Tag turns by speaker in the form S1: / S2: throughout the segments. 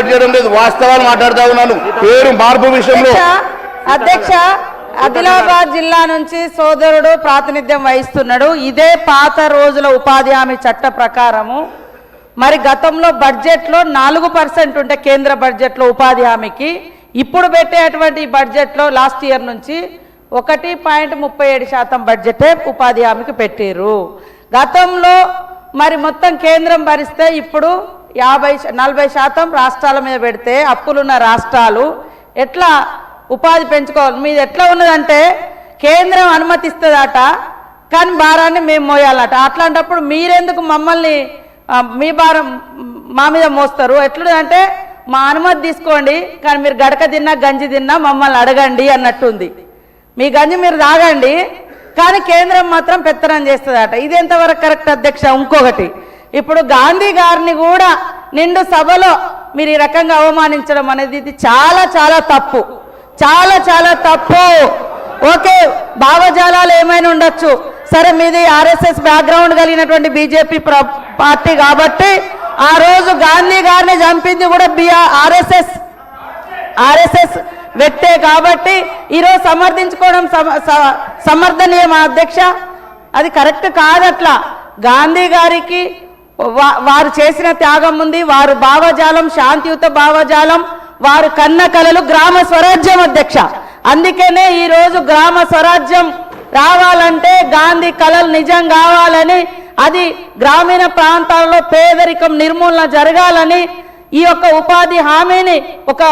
S1: చేయడం లేదు, వాస్తవాలు మాట్లాడుతా ఉన్నాను. పేరు మార్పు విషయంలో
S2: అధ్యక్ష ఆదిలాబాద్ జిల్లా నుంచి సోదరుడు ప్రాతినిధ్యం వహిస్తున్నాడు. ఇదే పాత రోజుల ఉపాధి హామీ చట్ట ప్రకారము మరి గతంలో బడ్జెట్లో 4% ఉంటే కేంద్ర బడ్జెట్లో ఉపాధి హామీకి ఇప్పుడు పెట్టేటువంటి బడ్జెట్లో లాస్ట్ ఇయర్ నుంచి 1.37% బడ్జెటే ఉపాధి హామీకి పెట్టారు. గతంలో మరి మొత్తం కేంద్రం భరిస్తే ఇప్పుడు 40% రాష్ట్రాల మీద పెడితే అప్పులున్న రాష్ట్రాలు ఎట్లా ఉపాధి పెంచుకోవాలి? మీది ఎట్లా ఉన్నదంటే కేంద్రం అనుమతిస్తుందట కానీ భారాన్ని మేము మోయాలట. అట్లాంటప్పుడు మీరెందుకు మమ్మల్ని మీ భారం మా మీద మోస్తారు? ఎట్లుందంటే మా అనుమతి తీసుకోండి కానీ మీరు గడక తిన్నా గంజి తిన్నా మమ్మల్ని అడగండి అన్నట్టుంది. మీ గంజి మీరు తాగండి కానీ కేంద్రం మాత్రం పెత్తనం చేస్తుందట. ఇది ఎంతవరకు కరెక్ట్ అధ్యక్ష? ఇంకొకటి, ఇప్పుడు గాంధీ గారిని కూడా నిండు సభలో మీరు ఈ రకంగా అవమానించడం అనేది ఇది చాలా చాలా తప్పు, చాలా చాలా తప్పు. ఓకే, భావజాలాలు ఏమైనా ఉండొచ్చు, సరే మీది ఆర్ఎస్ఎస్ బ్యాక్గ్రౌండ్ కలిగినటువంటి బీజేపీ పార్టీ కాబట్టి ఆ రోజు గాంధీ గారిని చంపింది కూడా ఆర్ఎస్ఎస్ వ్యక్తే కాబట్టి ఈరోజు సమర్థించుకోవడం సమర్థనీయం అధ్యక్ష. అది కరెక్ట్ కాదట్లా. గాంధీ గారికి వారు చేసిన త్యాగం ఉంది, వారు భావజాలం శాంతియుత భావజాలం, వారు కన్న కలలు గ్రామ స్వరాజ్యం అధ్యక్ష. అందుకనే ఈరోజు గ్రామ స్వరాజ్యం రావాలంటే గాంధీ కలలు నిజం కావాలని, అది గ్రామీణ ప్రాంతాల్లో పేదరికం నిర్మూలన జరగాలని ఈ యొక్క ఉపాధి హామీని ఒక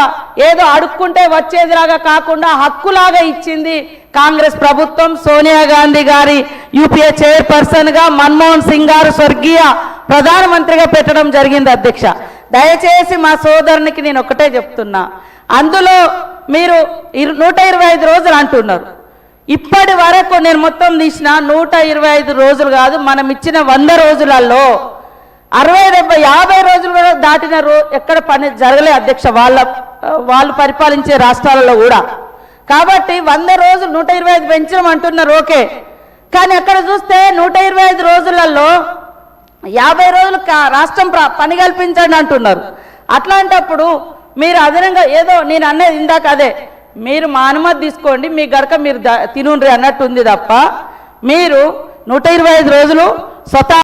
S2: ఏదో అడుక్కుంటే వచ్చేదిలాగా కాకుండా హక్కులాగా ఇచ్చింది కాంగ్రెస్ ప్రభుత్వం. సోనియా గాంధీ గారి యూపీఏ చైర్పర్సన్గా, మన్మోహన్ సింగ్ గారు స్వర్గీయ ప్రధానమంత్రిగా పెట్టడం జరిగింది అధ్యక్ష. దయచేసి మా సోదరునికి నేను ఒకటే చెప్తున్నా, అందులో మీరు 125 రోజులు అంటున్నారు. ఇప్పటి వరకు నేను మొత్తం తీసిన 125 రోజులు కాదు, మనం ఇచ్చిన 100 రోజులలో 60-50 రోజులు కూడా దాటిన ఎక్కడ పని జరగలే అధ్యక్ష వాళ్ళు పరిపాలించే రాష్ట్రాలలో కూడా. కాబట్టి 100 రోజులు 125 పెంచడం అంటున్నారు ఓకే, కానీ అక్కడ చూస్తే 125 రోజులలో 50 రోజులు రాష్ట్రం పని కల్పించండి అంటున్నారు. అట్లాంటప్పుడు మీరు అదనంగా ఏదో నేను అనేది ఇందాక అదే, మీరు మా అనుమతి తీసుకోండి మీ గడక మీరు తినుండ్రి అన్నట్టు ఉంది తప్ప మీరు 125 రోజులు స్వతహా